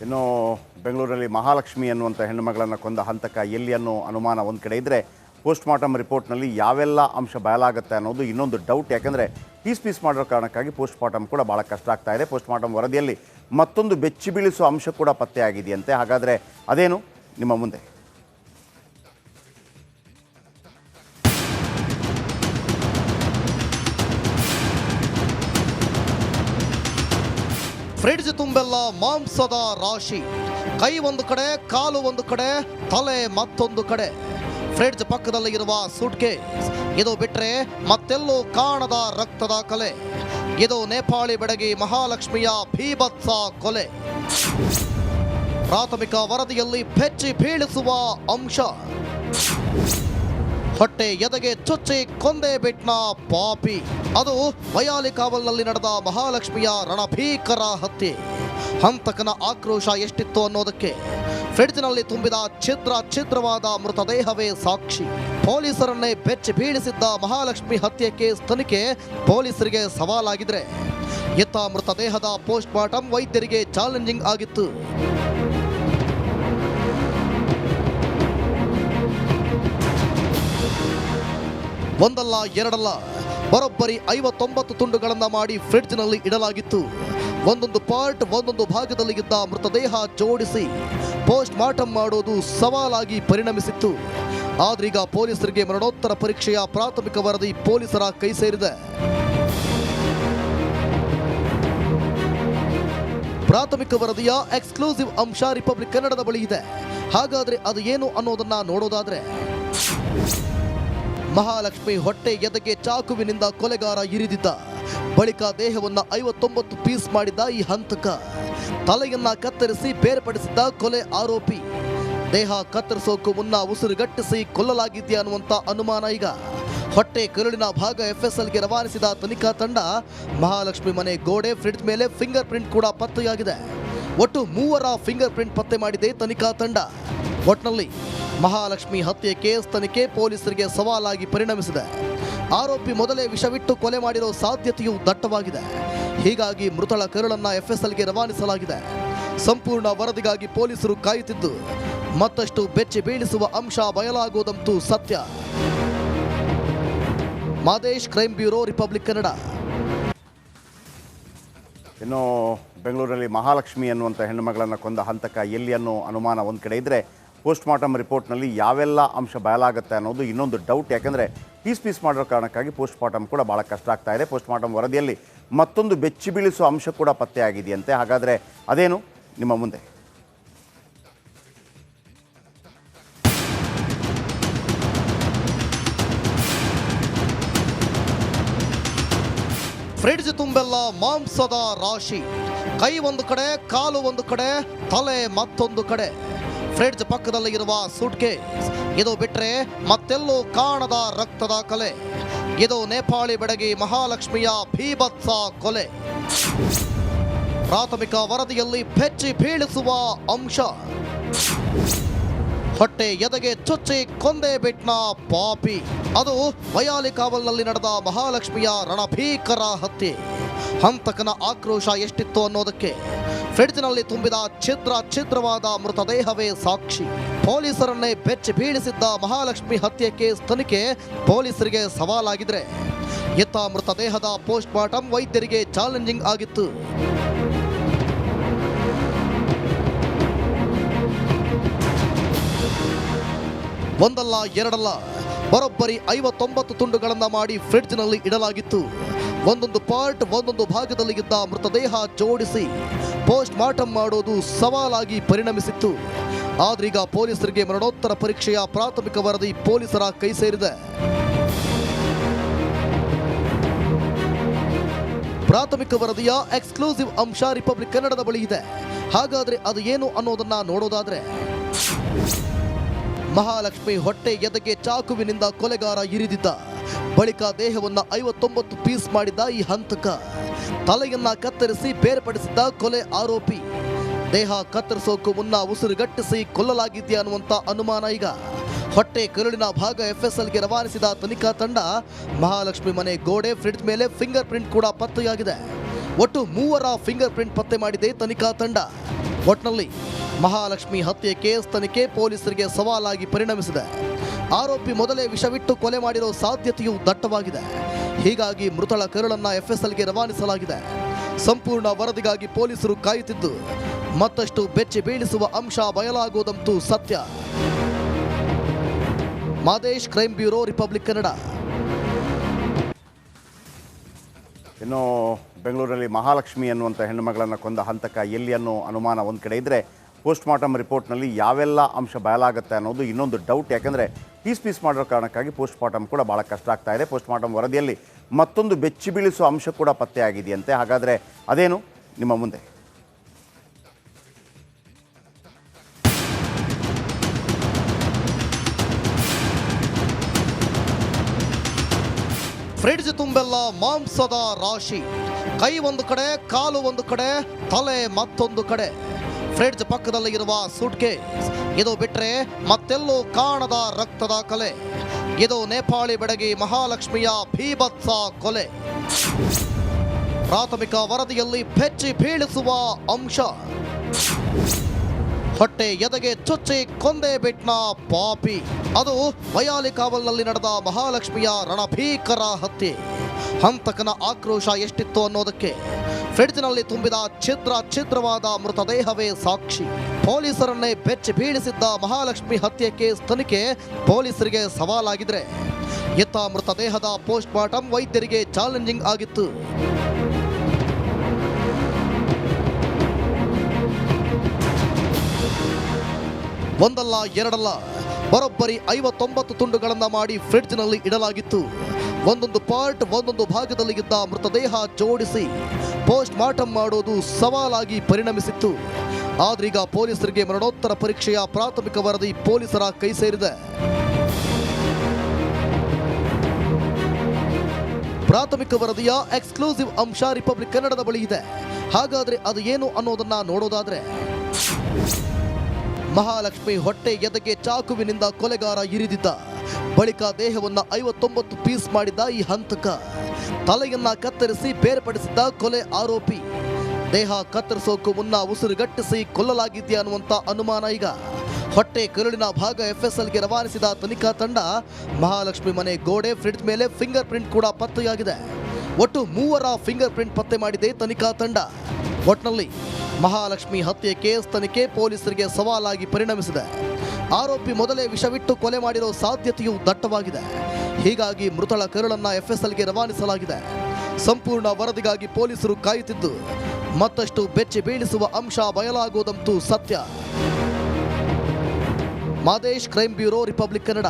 ಇನ್ನು ಬೆಂಗಳೂರಲ್ಲಿ ಮಹಾಲಕ್ಷ್ಮಿ ಅನ್ನುವಂಥ ಹೆಣ್ಣುಮಗಳನ್ನು ಕೊಂದ ಹಂತಕ ಎಲ್ಲಿ ಅನ್ನೋ ಅನುಮಾನ ಒಂದು ಕಡೆ ಇದ್ದರೆ ಪೋಸ್ಟ್ ಮಾರ್ಟಮ್ ರಿಪೋರ್ಟ್ನಲ್ಲಿ ಯಾವೆಲ್ಲ ಅಂಶ ಬಯಲಾಗುತ್ತೆ ಅನ್ನೋದು ಇನ್ನೊಂದು ಡೌಟ್. ಯಾಕೆಂದರೆ ಪೀಸ್ ಮಾಡಿರೋ ಕಾರಣಕ್ಕಾಗಿ ಪೋಸ್ಟ್ ಮಾರ್ಟಮ್ ಕೂಡ ಭಾಳ ಕಷ್ಟ ಆಗ್ತಾ ಇದೆ. ಪೋಸ್ಟ್ ಮಾರ್ಟಮ್ ವರದಿಯಲ್ಲಿ ಮತ್ತೊಂದು ಬೆಚ್ಚಿ ಬೀಳಿಸುವ ಅಂಶ ಕೂಡ ಪತ್ತೆಯಾಗಿದೆಯಂತೆ. ಹಾಗಾದರೆ ಅದೇನು ನಿಮ್ಮ ಮುಂದೆ. ಫ್ರಿಡ್ಜ್ ತುಂಬೆಲ್ಲ ಮಾಂಸದ ರಾಶಿ, ಕೈ ಒಂದು ಕಡೆ, ಕಾಲು ಒಂದು ಕಡೆ, ತಲೆ ಮತ್ತೊಂದು ಕಡೆ. ಫ್ರಿಡ್ಜ್ ಪಕ್ಕದಲ್ಲಿ ಇರುವ ಸೂಟ್ಕೇಸ್, ಇದು ಬಿಟ್ರೆ ಮತ್ತೆಲ್ಲೂ ಕಾಣದ ರಕ್ತದ ಕಲೆ. ಇದು ನೇಪಾಳಿ ಬೆಡಗಿ ಮಹಾಲಕ್ಷ್ಮಿಯ ಭೀಭತ್ಸ ಕೊಲೆ. ಪ್ರಾಥಮಿಕ ವರದಿಯಲ್ಲಿ ಬೆಚ್ಚಿ ಬೀಳಿಸುವ ಅಂಶ. ಹೊಟ್ಟೆ ಎದೆಗೆ ಚುಚ್ಚಿ ಕೊಂದೇ ಬಿಟ್ನ ಪಾಪಿ. ಅದು ವಯಾಲಿ ಕಾವಲ್ನಲ್ಲಿ ನಡೆದ ಮಹಾಲಕ್ಷ್ಮಿಯ ರಣಭೀಕರ ಹತ್ಯೆ. ಹಂತಕನ ಆಕ್ರೋಶ ಎಷ್ಟಿತ್ತು ಅನ್ನೋದಕ್ಕೆ ಫ್ರಿಡ್ಜ್ನಲ್ಲಿ ತುಂಬಿದ ಛಿದ್ರವಾದ ಮೃತದೇಹವೇ ಸಾಕ್ಷಿ. ಪೊಲೀಸರನ್ನೇ ಬೆಚ್ಚಿ ಬೀಳಿಸಿದ್ದ ಮಹಾಲಕ್ಷ್ಮಿ ಹತ್ಯೆ ಕೇಸ್ ತನಿಖೆ ಪೊಲೀಸರಿಗೆ ಸವಾಲಾಗಿದ್ರೆ, ಇತ್ತ ಮೃತದೇಹದ ಪೋಸ್ಟ್ ಮಾರ್ಟಮ್ ವೈದ್ಯರಿಗೆ ಚಾಲೆಂಜಿಂಗ್ ಆಗಿತ್ತು. ಒಂದಲ್ಲ ಎರಡಲ್ಲ, ಬರೋಬ್ಬರಿ 59 ತುಂಡುಗಳನ್ನು ಮಾಡಿ ಫ್ರಿಡ್ಜ್ನಲ್ಲಿ ಇಡಲಾಗಿತ್ತು. ಒಂದೊಂದು ಪಾರ್ಟ್ ಒಂದೊಂದು ಭಾಗದಲ್ಲಿ ಇದ್ದ ಮೃತದೇಹ ಜೋಡಿಸಿ ಪೋಸ್ಟ್ ಮಾರ್ಟಮ್ ಮಾಡೋದು ಸವಾಲಾಗಿ ಪರಿಣಮಿಸಿತ್ತು. ಆದ್ರೀಗ ಪೊಲೀಸರಿಗೆ ಮರಣೋತ್ತರ ಪರೀಕ್ಷೆಯ ಪ್ರಾಥಮಿಕ ವರದಿ ಪೊಲೀಸರ ಕೈ ಸೇರಿದೆ. ಪ್ರಾಥಮಿಕ ವರದಿಯ ಎಕ್ಸ್ಕ್ಲೂಸಿವ್ ಅಂಶ ರಿಪಬ್ಲಿಕ್ ಕನ್ನಡದ ಬಳಿ ಇದೆ. ಹಾಗಾದ್ರೆ ಅದು ಏನು ಅನ್ನೋದನ್ನ ನೋಡೋದಾದ್ರೆ, ಮಹಾಲಕ್ಷ್ಮಿ ಹೊಟ್ಟೆ ಎದೆಗೆ ಚಾಕುವಿನಿಂದ ಕೊಲೆಗಾರ ಇರಿದಿದ್ದ. ಬಳಿಕ ದೇಹವನ್ನು 59 ಪೀಸ್ ಮಾಡಿದ್ದ ಈ ಹಂತಕ. ತಲೆಯನ್ನ ಕತ್ತರಿಸಿ ಬೇರ್ಪಡಿಸಿದ್ದ ಕೊಲೆ ಆರೋಪಿ. ದೇಹ ಕತ್ತರಿಸೋಕು ಮುನ್ನ ಉಸಿರುಗಟ್ಟಿಸಿ ಕೊಲ್ಲಲಾಗಿದೆಯಾ ಅನ್ನುವಂಥ ಅನುಮಾನ ಈಗ. ಹೊಟ್ಟೆ ಕರುಳಿನ ಭಾಗ FSLಗೆ ರವಾನಿಸಿದ ತನಿಖಾ ತಂಡ ಮಹಾಲಕ್ಷ್ಮಿ ಮನೆ ಗೋಡೆ, ಫ್ರಿಡ್ಜ್ ಮೇಲೆ ಫಿಂಗರ್ ಪ್ರಿಂಟ್ ಕೂಡ ಪತ್ತೆಯಾಗಿದೆ. ಒಟ್ಟು 3 ಫಿಂಗರ್ ಪ್ರಿಂಟ್ ಪತ್ತೆ ಮಾಡಿದೆ ತನಿಖಾ ತಂಡ. ಒಟ್ನಲ್ಲಿ ಮಹಾಲಕ್ಷ್ಮಿ ಹತ್ಯೆ ಕೇಸ್ ತನಿಖೆ ಪೊಲೀಸರಿಗೆ ಸವಾಲಾಗಿ ಪರಿಣಮಿಸಿದೆ. ಆರೋಪಿ ಮೊದಲೇ ವಿಷವಿಟ್ಟು ಕೊಲೆ ಮಾಡಿರೋ ಸಾಧ್ಯತೆಯೂ ದಟ್ಟವಾಗಿದೆ. ಹೀಗಾಗಿ ಮೃತಳ ಕರುಳನ್ನ FSLಗೆ ರವಾನಿಸಲಾಗಿದೆ. ಸಂಪೂರ್ಣ ವರದಿಗಾಗಿ ಪೊಲೀಸರು ಕಾಯುತ್ತಿದ್ದು, ಮತ್ತಷ್ಟು ಬೆಚ್ಚಿ ಬೀಳಿಸುವ ಅಂಶ ಬಯಲಾಗುವುದಂತೂ ಸತ್ಯ. Madesh, crime bureau, republic Kannada. ಇನ್ನು ಬೆಂಗಳೂರಲ್ಲಿ ಮಹಾಲಕ್ಷ್ಮಿ ಅನ್ನುವಂಥ ಹೆಣ್ಣುಮಗಳನ್ನು ಕೊಂದ ಹಂತಕ ಎಲ್ಲಿ ಅನ್ನೋ ಅನುಮಾನ ಒಂದು ಕಡೆ ಇದ್ದರೆ ಪೋಸ್ಟ್ ಮಾರ್ಟಮ್ ರಿಪೋರ್ಟ್ನಲ್ಲಿ ಯಾವೆಲ್ಲ ಅಂಶ ಬಯಲಾಗುತ್ತೆ ಅನ್ನೋದು ಇನ್ನೊಂದು ಡೌಟ್. ಯಾಕೆಂದರೆ ಪೀಸ್ ಮಾಡಿರೋ ಕಾರಣಕ್ಕಾಗಿ ಪೋಸ್ಟ್ ಮಾರ್ಟಮ್ ಕೂಡ ಭಾಳ ಕಷ್ಟ ಆಗ್ತಾ ಇದೆ. ಪೋಸ್ಟ್ ಮಾರ್ಟಮ್ ವರದಿಯಲ್ಲಿ ಮತ್ತೊಂದು ಬೆಚ್ಚಿ ಬೀಳಿಸುವ ಅಂಶ ಕೂಡ ಪತ್ತೆಯಾಗಿದೆಯಂತೆ. ಹಾಗಾದರೆ ಅದೇನು ನಿಮ್ಮ ಮುಂದೆ. ಫ್ರಿಡ್ಜ್ ತುಂಬೆಲ್ಲ ಮಾಂಸದ ರಾಶಿ, ಕೈ ಒಂದು ಕಡೆ, ಕಾಲು ಒಂದು ಕಡೆ, ತಲೆ ಮತ್ತೊಂದು ಕಡೆ. ಫ್ರಿಡ್ಜ್ ಪಕ್ಕದಲ್ಲಿ ಇರುವ ಸೂಟ್ಕೇಸ್, ಇದು ಬಿಟ್ರೆ ಮತ್ತೆಲ್ಲೂ ಕಾಣದ ರಕ್ತದ ಕಲೆ. ಇದು ನೇಪಾಳಿ ಬೆಡಗಿ ಮಹಾಲಕ್ಷ್ಮಿಯ ಭೀಭತ್ಸ ಕೊಲೆ. ಪ್ರಾಥಮಿಕ ವರದಿಯಲ್ಲಿ ಬೆಚ್ಚಿ ಬೀಳಿಸುವ ಅಂಶ. ಹೊಟ್ಟೆ ಎದೆಗೆ ಚುಚ್ಚಿ ಕೊಂದೇ ಬಿಟ್ನ ಪಾಪಿ. ಅದು ವಯಾಲಿ ಕಾವಲ್ನಲ್ಲಿ ನಡೆದ ಮಹಾಲಕ್ಷ್ಮಿಯ ರಣಭೀಕರ ಹತ್ಯೆ. ಹಂತಕನ ಆಕ್ರೋಶ ಎಷ್ಟಿತ್ತು ಅನ್ನೋದಕ್ಕೆ ಫ್ರಿಡ್ಜ್ನಲ್ಲಿ ತುಂಬಿದ ಛಿದ್ರವಾದ ಮೃತದೇಹವೇ ಸಾಕ್ಷಿ. ಪೊಲೀಸರನ್ನೇ ಬೆಚ್ಚಿ ಬೀಳಿಸಿದ್ದ ಮಹಾಲಕ್ಷ್ಮಿ ಹತ್ಯೆ ಕೇಸ್ ತನಿಖೆ ಪೊಲೀಸರಿಗೆ ಸವಾಲಾಗಿದ್ರೆ, ಇತ್ತ ಮೃತದೇಹದ ಪೋಸ್ಟ್ ಮಾರ್ಟಮ್ ವೈದ್ಯರಿಗೆ ಚಾಲೆಂಜಿಂಗ್ ಆಗಿತ್ತು. ಒಂದಲ್ಲ ಎರಡಲ್ಲ, ಬರೋಬ್ಬರಿ 59 ತುಂಡುಗಳನ್ನು ಮಾಡಿ ಫ್ರಿಡ್ಜ್ನಲ್ಲಿ ಇಡಲಾಗಿತ್ತು. ಒಂದೊಂದು ಪಾರ್ಟ್ ಒಂದೊಂದು ಭಾಗದಲ್ಲಿ ಇದ್ದ ಮೃತದೇಹ ಜೋಡಿಸಿ ಪೋಸ್ಟ್ ಮಾರ್ಟಮ್ ಮಾಡೋದು ಸವಾಲಾಗಿ ಪರಿಣಮಿಸಿತ್ತು. ಆದ್ರೀಗ ಪೊಲೀಸರಿಗೆ ಮರಣೋತ್ತರ ಪರೀಕ್ಷೆಯ ಪ್ರಾಥಮಿಕ ವರದಿ ಪೊಲೀಸರ ಕೈ ಸೇರಿದೆ. ಪ್ರಾಥಮಿಕ ವರದಿಯ ಎಕ್ಸ್ಕ್ಲೂಸಿವ್ ಅಂಶ ರಿಪಬ್ಲಿಕ್ ಕನ್ನಡದ ಬಳಿ ಇದೆ. ಹಾಗಾದ್ರೆ ಅದು ಏನು ಅನ್ನೋದನ್ನ ನೋಡೋದಾದ್ರೆ, ಮಹಾಲಕ್ಷ್ಮಿ ಹೊಟ್ಟೆ ಎದೆಗೆ ಚಾಕುವಿನಿಂದ ಕೊಲೆಗಾರ ಇರಿದಿದ್ದ. ಬಳಿಕ ದೇಹವನ್ನು 59 ಪೀಸ್ ಮಾಡಿದ್ದ ಈ ಹಂತಕ. ತಲೆಯನ್ನ ಕತ್ತರಿಸಿ ಬೇರ್ಪಡಿಸಿದ್ದ ಕೊಲೆ ಆರೋಪಿ. ದೇಹ ಕತ್ತರಿಸೋಕು ಮುನ್ನ ಉಸಿರುಗಟ್ಟಿಸಿ ಕೊಲ್ಲಲಾಗಿದೆಯಾ ಅನ್ನುವಂಥ ಅನುಮಾನ ಈಗ. ಹೊಟ್ಟೆ ಕರುಳಿನ ಭಾಗ FSLಗೆ ರವಾನಿಸಿದ ತನಿಖಾ ತಂಡ ಮಹಾಲಕ್ಷ್ಮಿ ಮನೆ ಗೋಡೆ, ಫ್ರಿಡ್ಜ್ ಮೇಲೆ ಫಿಂಗರ್ ಪ್ರಿಂಟ್ ಕೂಡ ಪತ್ತೆಯಾಗಿದೆ. ಒಟ್ಟು 3 ಫಿಂಗರ್ ಪ್ರಿಂಟ್ ಪತ್ತೆ ಮಾಡಿದೆ ತನಿಖಾ ತಂಡ. ಒಟ್ನಲ್ಲಿ ಮಹಾಲಕ್ಷ್ಮಿ ಹತ್ಯೆ ಕೇಸ್ ತನಿಖೆ ಪೊಲೀಸರಿಗೆ ಸವಾಲಾಗಿ ಪರಿಣಮಿಸಿದೆ. ಆರೋಪಿ ಮೊದಲೇ ವಿಷವಿಟ್ಟು ಕೊಲೆ ಮಾಡಿರೋ ಸಾಧ್ಯತೆಯೂ ದಟ್ಟವಾಗಿದೆ. ಹೀಗಾಗಿ ಮೃತಳ ಕರುಳನ್ನ ಎಫ್ಎಸ್ಎಲ್ಗೆ ರವಾನಿಸಲಾಗಿದೆ. ಸಂಪೂರ್ಣ ವರದಿಗಾಗಿ ಪೊಲೀಸರು ಕಾಯುತ್ತಿದ್ದು ಮತ್ತಷ್ಟು ಬೆಚ್ಚಿ ಬೀಳಿಸುವ ಅಂಶ ಬಯಲಾಗುವುದಂತೂ ಸತ್ಯ. Madesh, crime bureau, republic Kannada. ಇನ್ನು ಬೆಂಗಳೂರಿನಲ್ಲಿ ಮಹಾಲಕ್ಷ್ಮಿ ಅನ್ನುವಂಥ ಹೆಣ್ಣುಮಗಳನ್ನು ಕೊಂದ ಹಂತಕ ಎಲ್ಲಿ ಅನ್ನೋ ಅನುಮಾನ ಒಂದು ಕಡೆ ಇದ್ದರೆ, ಪೋಸ್ಟ್ ಮಾರ್ಟಮ್ ರಿಪೋರ್ಟ್ನಲ್ಲಿ ಯಾವೆಲ್ಲ ಅಂಶ ಬಯಲಾಗುತ್ತೆ ಅನ್ನೋದು ಇನ್ನೊಂದು ಡೌಟ್. ಯಾಕೆಂದರೆ ಪೀಸ್ ಮಾಡಿರೋ ಕಾರಣಕ್ಕಾಗಿ ಪೋಸ್ಟ್ ಮಾರ್ಟಮ್ ಕೂಡ ಭಾಳ ಕಷ್ಟ ಆಗ್ತಾ ಇದೆ. ಪೋಸ್ಟ್ ಮಾರ್ಟಮ್ ವರದಿಯಲ್ಲಿ ಮತ್ತೊಂದು ಬೆಚ್ಚಿ ಬೀಳಿಸುವ ಅಂಶ ಕೂಡ ಪತ್ತೆಯಾಗಿದೆಯಂತೆ. ಹಾಗಾದರೆ ಅದೇನು ನಿಮ್ಮ ಮುಂದೆ? ಫ್ರಿಡ್ಜ್ ತುಂಬೆಲ್ಲ ಮಾಂಸದ ರಾಶಿ, ಕೈ ಒಂದು ಕಡೆ, ಕಾಲು ಒಂದು ಕಡೆ, ತಲೆ ಮತ್ತೊಂದು ಕಡೆ. ಫ್ರಿಡ್ಜ್ ಪಕ್ಕದಲ್ಲಿ ಇರುವ ಸೂಟ್ಕೇಸ್, ಇದು ಬಿಟ್ರೆ ಮತ್ತೆಲ್ಲೂ ಕಾಣದ ರಕ್ತದ ಕಲೆ. ಇದು ನೇಪಾಳಿ ಬೆಡಗಿ ಮಹಾಲಕ್ಷ್ಮಿಯ ಭೀಭತ್ಸ ಕೊಲೆ. ಪ್ರಾಥಮಿಕ ವರದಿಯಲ್ಲಿ ಬೆಚ್ಚಿ ಬೀಳಿಸುವ ಅಂಶ. ಹೊಟ್ಟೆ ಎದೆಗೆ ಚುಚ್ಚಿ ಕೊಂದೇ ಬಿಟ್ನ ಪಾಪಿ. ಅದು ವಯಾಲಿ ಕಾವಲ್ನಲ್ಲಿ ನಡೆದ ಮಹಾಲಕ್ಷ್ಮಿಯ ರಣಭೀಕರ ಹತ್ಯೆ. ಹಂತಕನ ಆಕ್ರೋಶ ಎಷ್ಟಿತ್ತು ಅನ್ನೋದಕ್ಕೆ ಫ್ರಿಡ್ಜ್ನಲ್ಲಿ ತುಂಬಿದ ಛಿದ್ರವಾದ ಮೃತದೇಹವೇ ಸಾಕ್ಷಿ. ಪೊಲೀಸರನ್ನೇ ಬೆಚ್ಚಿ ಬೀಳಿಸಿದ್ದ ಮಹಾಲಕ್ಷ್ಮಿ ಹತ್ಯೆ ಕೇಸ್ ತನಿಖೆ ಪೊಲೀಸರಿಗೆ ಸವಾಲಾಗಿದ್ರೆ, ಇತ್ತ ಮೃತದೇಹದ ಪೋಸ್ಟ್ ಮಾರ್ಟಮ್ ವೈದ್ಯರಿಗೆ ಚಾಲೆಂಜಿಂಗ್ ಆಗಿತ್ತು. ಒಂದಲ್ಲ ಎರಡಲ್ಲ, ಬರೋಬ್ಬರಿ 59 ತುಂಡುಗಳನ್ನು ಮಾಡಿ ಫ್ರಿಡ್ಜ್ನಲ್ಲಿ ಇಡಲಾಗಿತ್ತು. ಒಂದೊಂದು ಪಾರ್ಟ್ ಒಂದೊಂದು ಭಾಗದಲ್ಲಿ ಇದ್ದ ಮೃತದೇಹ ಜೋಡಿಸಿ ಪೋಸ್ಟ್ ಮಾರ್ಟಮ್ ಮಾಡೋದು ಸವಾಲಾಗಿ ಪರಿಣಮಿಸಿತ್ತು. ಆದ್ರೀಗ ಪೊಲೀಸರಿಗೆ ಮರಣೋತ್ತರ ಪರೀಕ್ಷೆಯ ಪ್ರಾಥಮಿಕ ವರದಿ ಪೊಲೀಸರ ಕೈ ಸೇರಿದೆ. ಪ್ರಾಥಮಿಕ ವರದಿಯ ಎಕ್ಸ್ಕ್ಲೂಸಿವ್ ಅಂಶ ರಿಪಬ್ಲಿಕ್ ಕನ್ನಡದ ಬಳಿ ಇದೆ. ಹಾಗಾದ್ರೆ ಅದು ಏನು ಅನ್ನೋದನ್ನ ನೋಡೋದಾದ್ರೆ, ಮಹಾಲಕ್ಷ್ಮಿ ಹೊಟ್ಟೆ ಎದೆಗೆ ಚಾಕುವಿನಿಂದ ಕೊಲೆಗಾರ ಇರಿದಿದ್ದ. ಬಳಿಕ ದೇಹವನ್ನು 59 ಪೀಸ್ ಮಾಡಿದ್ದ ಈ ಹಂತಕ. ತಲೆಯನ್ನ ಕತ್ತರಿಸಿ ಬೇರ್ಪಡಿಸಿದ್ದ ಕೊಲೆ ಆರೋಪಿ. ದೇಹ ಕತ್ತರಿಸೋಕು ಮುನ್ನ ಉಸಿರುಗಟ್ಟಿಸಿ ಕೊಲ್ಲಲಾಗಿದೆಯಾ ಅನ್ನುವಂಥ ಅನುಮಾನ ಈಗ. ಹೊಟ್ಟೆ ಕರುಳಿನ ಭಾಗ ಎಫ್ಎಸ್ಎಲ್ಗೆ ರವಾನಿಸಿದ ತನಿಖಾ ತಂಡ ಮಹಾಲಕ್ಷ್ಮಿ ಮನೆ ಗೋಡೆ, ಫ್ರಿಡ್ಜ್ ಮೇಲೆ ಫಿಂಗರ್ ಪ್ರಿಂಟ್ ಕೂಡ ಪತ್ತೆಯಾಗಿದೆ. ಒಟ್ಟು 3 ಫಿಂಗರ್ ಪ್ರಿಂಟ್ ಪತ್ತೆ ಮಾಡಿದೆ ತನಿಖಾ ತಂಡ. ಒಟ್ನಲ್ಲಿ ಮಹಾಲಕ್ಷ್ಮಿ ಹತ್ಯೆ ಕೇಸ್ ತನಿಖೆ ಪೊಲೀಸರಿಗೆ ಸವಾಲಾಗಿ ಪರಿಣಮಿಸಿದೆ. ಆರೋಪಿ ಮೊದಲೇ ವಿಷವಿಟ್ಟು ಕೊಲೆ ಮಾಡಿರೋ ಸಾಧ್ಯತೆಯೂ ದಟ್ಟವಾಗಿದೆ. ಹೀಗಾಗಿ ಮೃತಳ ಕರುಳನ್ನ ಎಫ್ಎಸ್ಎಲ್ಗೆ ರವಾನಿಸಲಾಗಿದೆ. ಸಂಪೂರ್ಣ ವರದಿಗಾಗಿ ಪೊಲೀಸರು ಕಾಯುತ್ತಿದ್ದು ಮತ್ತಷ್ಟು ಬೆಚ್ಚಿ ಬೀಳಿಸುವ ಅಂಶ ಬಯಲಾಗುವುದಂತೂ ಸತ್ಯ. Madesh, crime bureau, republic Kannada.